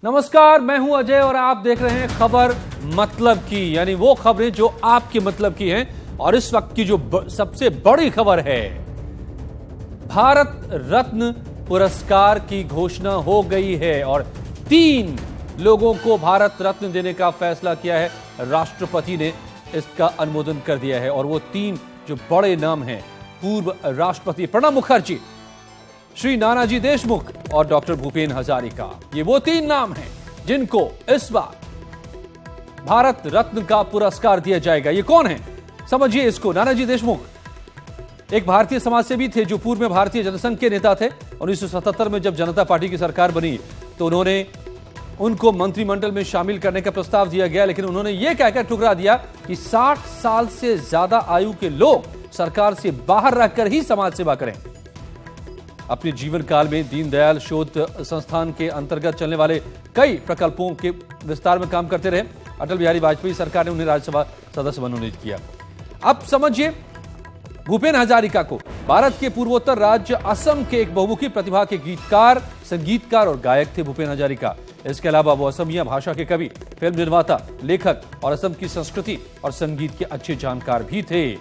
नमस्कार, मैं हूं अजय और आप देख रहे हैं खबर मतलब की, यानी वो खबरें जो आपके मतलब की हैं। और इस वक्त की जो सबसे बड़ी खबर है, भारत रत्न पुरस्कार की घोषणा हो गई है और 3 लोगों को भारत रत्न देने का फैसला किया है। राष्ट्रपति ने इसका अनुमोदन कर दिया है और वो 3 जो बड़े नाम हैं, पूर्व राष्ट्रपति प्रणब मुखर्जी, श्री नानाजी देशमुख और डॉक्टर भूपेन हजारिका, ये वो 3 नाम हैं जिनको इस बार भारत रत्न का पुरस्कार दिया जाएगा। ये कौन है, समझिए इसको। नानाजी देशमुख एक भारतीय समाजसेवी थे जो पूर्व में भारतीय जनसंघ के नेता थे। 1977 में जब जनता पार्टी की सरकार बनी तो उनको मंत्रिमंडल में शामिल करने का प्रस्ताव दिया गया, लेकिन उन्होंने यह कहकर ठुकरा दिया कि 60 साल से ज्यादा आयु के लोग सरकार से बाहर रहकर ही समाज सेवा करें। अपने जीवन काल में दीनदयाल शोध संस्थान के अंतर्गत चलने वाले कई प्रकल्पों के विस्तार में काम करते रहे। अटल बिहारी वाजपेयी सरकार ने उन्हें राज्यसभा सदस्य मनोनीत किया। अब समझिए, भूपेन हजारिका को भारत के पूर्वोत्तर राज्य असम के एक बहुमुखी प्रतिभा के गीतकार, संगीतकार और गायक थे भूपेन हजारिका। इसके अलावा वो असमिया भाषा के कवि, फिल्म निर्माता, लेखक और असम की संस्कृति और संगीत के अच्छे जानकार भी थे।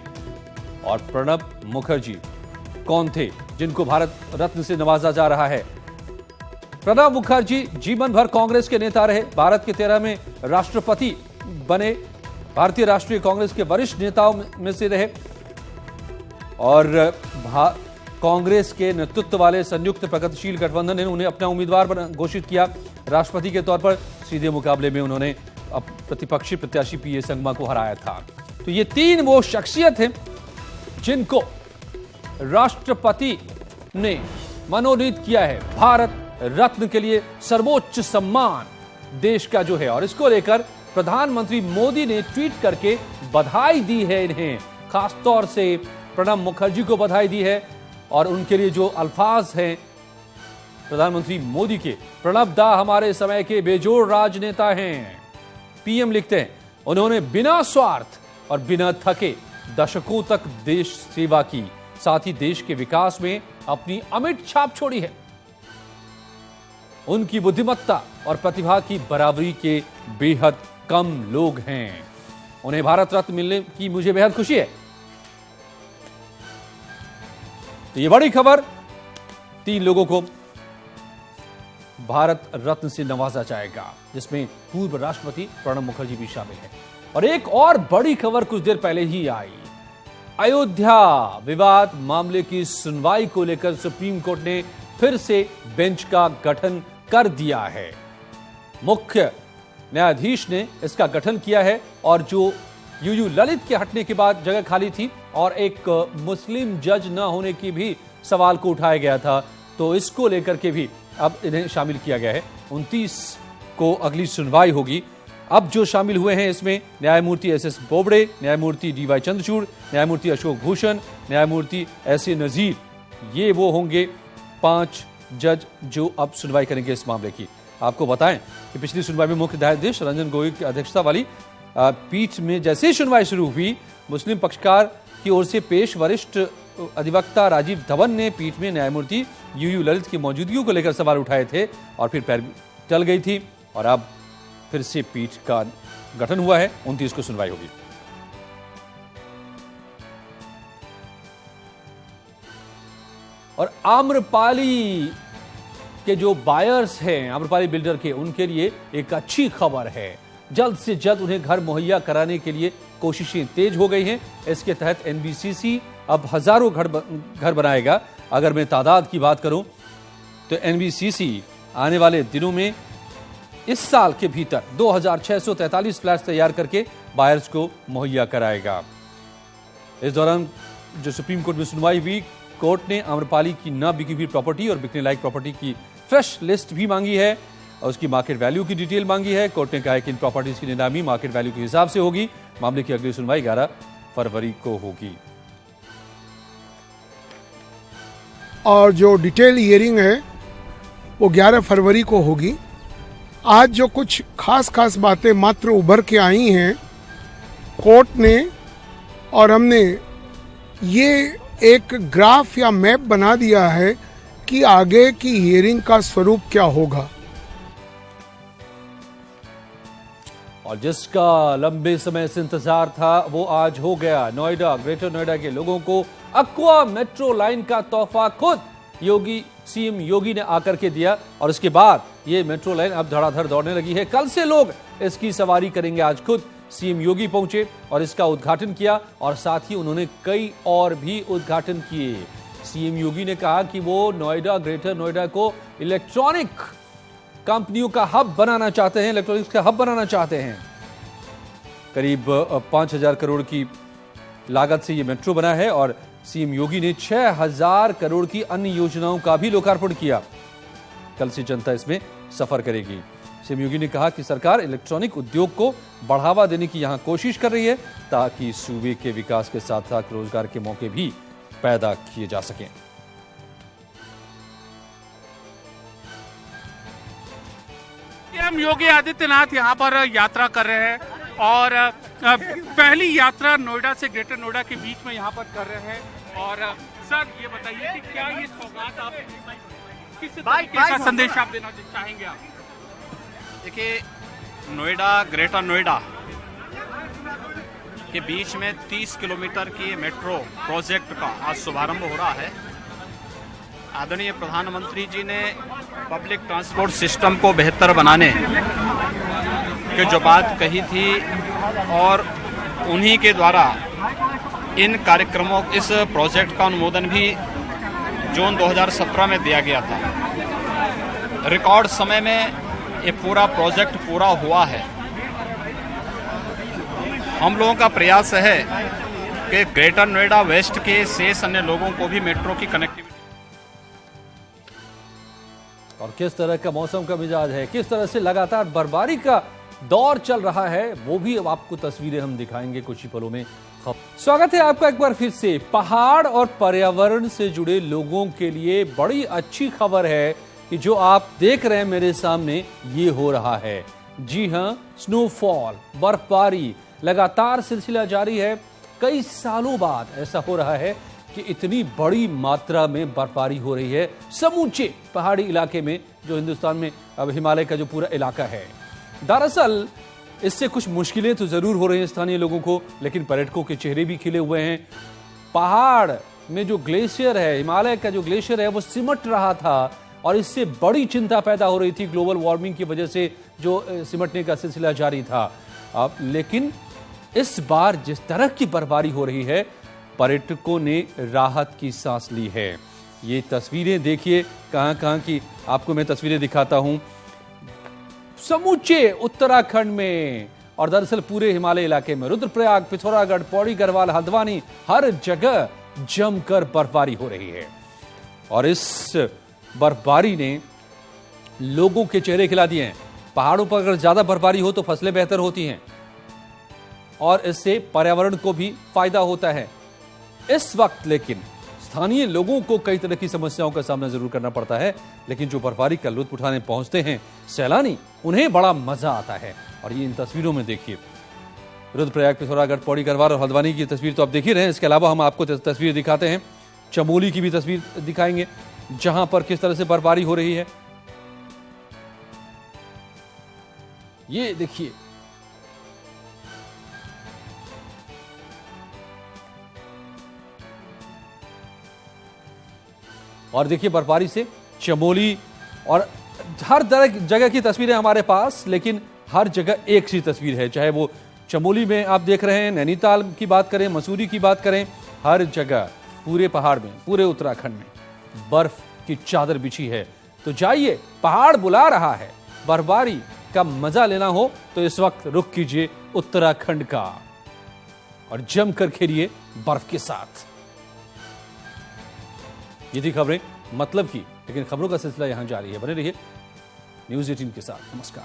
और प्रणब मुखर्जी कौन थे जिनको भारत रत्न से नवाजा जा रहा है? प्रणब मुखर्जी जीवन भर कांग्रेस के नेता रहे, भारत के 13वें राष्ट्रपति बने, भारतीय राष्ट्रीय कांग्रेस के वरिष्ठ नेताओं में से रहे और कांग्रेस के नेतृत्व वाले संयुक्त प्रगतिशील गठबंधन ने उन्हें अपना उम्मीदवार घोषित किया। राष्ट्रपति के तौर पर सीधे मुकाबले में उन्होंने प्रतिपक्षी प्रत्याशी पीए संगमा को हराया था। तो ये 3 वो शख्सियत हैं जिनको राष्ट्रपति ने मनोनीत किया है भारत रत्न के लिए, सर्वोच्च सम्मान देश का जो है। और इसको लेकर प्रधानमंत्री मोदी ने ट्वीट करके बधाई दी है इन्हें, खासतौर से प्रणब मुखर्जी को बधाई दी है। और उनके लिए जो अल्फाज हैं प्रधानमंत्री मोदी के, प्रणब दा हमारे समय के बेजोड़ राजनेता हैं। पीएम लिखते हैं, उन्होंने बिना स्वार्थ और बिना थके दशकों तक देश सेवा की, साथ ही देश के विकास में अपनी अमिट छाप छोड़ी है। उनकी बुद्धिमत्ता और प्रतिभा की बराबरी के बेहद कम लोग हैं। उन्हें भारत रत्न मिलने की मुझे बेहद खुशी है। तो ये बड़ी खबर, 3 लोगों को भारत रत्न से नवाजा जाएगा, जिसमें पूर्व राष्ट्रपति प्रणब मुखर्जी भी शामिल है। और एक और बड़ी खबर कुछ देर पहले ही आई, अयोध्या विवाद मामले की सुनवाई को लेकर सुप्रीम कोर्ट ने फिर से बेंच का गठन कर दिया है। मुख्य न्यायाधीश ने इसका गठन किया है और जो यूयू ललित के हटने के बाद जगह खाली थी और एक मुस्लिम जज न होने की भी सवाल को उठाया गया था, तो इसको लेकर के भी अब इन्हें शामिल किया गया है। 29 को अगली सुनवाई होगी। अब जो शामिल हुए हैं इसमें न्यायमूर्ति एस बोबड़े, न्यायमूर्ति डीवाई चंद्रचूड़, न्यायमूर्ति अशोक भूषण, न्यायमूर्ति एस.ए. नजीर, ये वो होंगे 5 जज जो अब सुनवाई करेंगे इस मामले की। आपको बताएं कि पिछली सुनवाई में मुख्य न्यायाधीश रंजन गोगोई की अध्यक्षता वाली पीठ में जैसे ही सुनवाई शुरू हुई, मुस्लिम पक्षकार की ओर से पेश वरिष्ठ अधिवक्ता राजीव धवन ने पीठ में न्यायमूर्ति यूयू ललित की मौजूदगी को लेकर सवाल उठाए थे और फिर पैर टल गई थी और अब फिर से पीठ का गठन हुआ है। 29 को सुनवाई होगी। और आम्रपाली के जो बायर्स हैं, आम्रपाली बिल्डर के, उनके लिए एक अच्छी खबर है। जल्द से जल्द उन्हें घर मुहैया कराने के लिए कोशिशें तेज हो गई हैं। इसके तहत एनबीसीसी अब हजारों घर बनाएगा। अगर मैं तादाद की बात करूं तो एनबीसीसी आने वाले दिनों में इस साल के भीतर 2643 फ्लैट्स तैयार करके बायर्स को मुहैया कराएगा। इस दौरान जो सुप्रीम कोर्ट में सुनवाई हुई, कोर्ट ने आम्रपाली की न बिकी हुई प्रॉपर्टी और बिकने लायक प्रॉपर्टी की फ्रेश लिस्ट भी मांगी है और उसकी मार्केट वैल्यू की डिटेल मांगी है। कोर्ट ने कहा है कि इन प्रॉपर्टीज की नीलामी मार्केट वैल्यू के हिसाब से होगी। मामले की अगली सुनवाई 11 फरवरी को होगी। और जो डिटेल हियरिंग है वो 11 फरवरी को होगी। आज जो कुछ खास बातें मात्र उभर के आई हैं कोर्ट ने, और हमने ये एक ग्राफ या मैप बना दिया है कि आगे की हियरिंग का स्वरूप क्या होगा। और जिसका लंबे समय से इंतजार था वो आज हो गया। नोएडा, ग्रेटर नोएडा के लोगों को अक्वा मेट्रो लाइन का तोहफा खुद सीएम योगी ने आकर के दिया और इसके बाद ये मेट्रो लाइन अब धड़ाधड़ दौड़ने लगी है। कल से लोग इसकी सवारी करेंगे। आज खुद सीएम योगी पहुंचे और इसका उद्घाटन किया और साथ ही उन्होंने कई और भी उद्घाटन किए। सीएम योगी ने कहा कि वो नोएडा, ग्रेटर नोएडा को इलेक्ट्रॉनिक कंपनियों का हब बनाना चाहते हैं, इलेक्ट्रॉनिक्स का हब बनाना चाहते हैं। करीब 5,000 करोड़ की लागत से ये मेट्रो बना है और सीएम योगी ने 6,000 करोड़ की अन्य योजनाओं का भी लोकार्पण किया। कल से जनता इसमें सफर करेगी। सीएम योगी ने कहा कि सरकार इलेक्ट्रॉनिक उद्योग को बढ़ावा देने की यहां कोशिश कर रही है ताकि सूबे के विकास के साथ साथ रोजगार के मौके भी पैदा किए जा सकें। सीएम योगी आदित्यनाथ यहां पर यात्रा कर रहे हैं और पहली यात्रा नोएडा से ग्रेटर नोएडा के बीच में यहां पर कर रहे हैं। और सर ये बताइए कि क्या ये सौगात आप किस तरीके का संदेश आप देना चाहेंगे? आप देखिए, नोएडा, ग्रेटर नोएडा के बीच में 30 किलोमीटर की मेट्रो प्रोजेक्ट का आज शुभारंभ हो रहा है। आदरणीय प्रधानमंत्री जी ने पब्लिक ट्रांसपोर्ट सिस्टम को बेहतर बनाने की जो बात कही थी और उन्हीं के द्वारा इन कार्यक्रमों, इस प्रोजेक्ट का अनुमोदन भी जून 2017 में दिया गया था। रिकॉर्ड समय में ये पूरा प्रोजेक्ट पूरा हुआ है। हम लोगों का प्रयास है कि ग्रेटर नोएडा वेस्ट के शेष अन्य लोगों को भी मेट्रो की कनेक्टिविटी। और किस तरह का मौसम का मिजाज है, किस तरह से लगातार बर्फबारी का दौर चल रहा है, वो भी अब आपको तस्वीरें हम दिखाएंगे कुछ ही पलों में। स्वागत है आपका एक बार फिर से। पहाड़ और पर्यावरण से जुड़े लोगों के लिए बड़ी अच्छी खबर है कि जो आप देख रहे हैं मेरे सामने, ये हो रहा है। जी हां, स्नोफॉल, बर्फबारी लगातार सिलसिला जारी है। कई सालों बाद ऐसा हो रहा है कि इतनी बड़ी मात्रा में बर्फबारी हो रही है समूचे पहाड़ी इलाके में, जो हिंदुस्तान में अब हिमालय का जो पूरा इलाका है। दरअसल इससे कुछ मुश्किलें तो जरूर हो रही हैं स्थानीय लोगों को, लेकिन पर्यटकों के चेहरे भी खिले हुए हैं। पहाड़ में जो ग्लेशियर है, हिमालय का जो ग्लेशियर है, वो सिमट रहा था और इससे बड़ी चिंता पैदा हो रही थी ग्लोबल वार्मिंग की वजह से, जो सिमटने का सिलसिला जारी था। अब लेकिन इस बार जिस तरह की बर्फबारी हो रही है, पर्यटकों ने राहत की सांस ली है। ये तस्वीरें देखिए कहां की आपको मैं तस्वीरें दिखाता हूं। समूचे उत्तराखंड में और दरअसल पूरे हिमालय इलाके में, रुद्रप्रयाग, पिथौरागढ़, पौड़ी, गढ़वाल, हल्द्वानी, हर जगह जमकर बर्फबारी हो रही है। और इस बर्फबारी ने लोगों के चेहरे खिला दिए हैं। पहाड़ों पर अगर ज्यादा बर्फबारी हो तो फसलें बेहतर होती हैं और इससे पर्यावरण को भी फायदा होता है। इस वक्त लेकिन स्थानीय लोगों को कई तरह की समस्याओं का सामना जरूर करना पड़ता है, लेकिन जो बर्फबारी का लुत्फ उठाने पहुंचते हैं सैलानी, उन्हें बड़ा मजा आता है। और ये इन तस्वीरों में देखिए, रुद्रप्रयाग, पिथौरागढ़, पौड़ी, गढ़वाल और हल्द्वानी की तस्वीर तो आप देख ही रहे हैं। इसके अलावा हम आपको तस्वीर दिखाते हैं, चमोली की भी तस्वीर दिखाएंगे जहां पर किस तरह से बर्फबारी हो रही है। ये देखिए, और देखिए बर्फबारी से चमोली और हर जगह की तस्वीरें हमारे पास, लेकिन हर जगह एक सी तस्वीर है। चाहे वो चमोली में आप देख रहे हैं, नैनीताल की बात करें, मसूरी की बात करें, हर जगह पूरे पहाड़ में, पूरे उत्तराखंड में बर्फ की चादर बिछी है। तो जाइए, पहाड़ बुला रहा है। बर्फबारी का मजा लेना हो तो इस वक्त रुख कीजिए उत्तराखंड का और जमकर खेलिए बर्फ के साथ। ये थी खबरें मतलब की, लेकिन खबरों का सिलसिला यहां जारी है। बने रहिए न्यूज़ 18 के साथ। नमस्कार।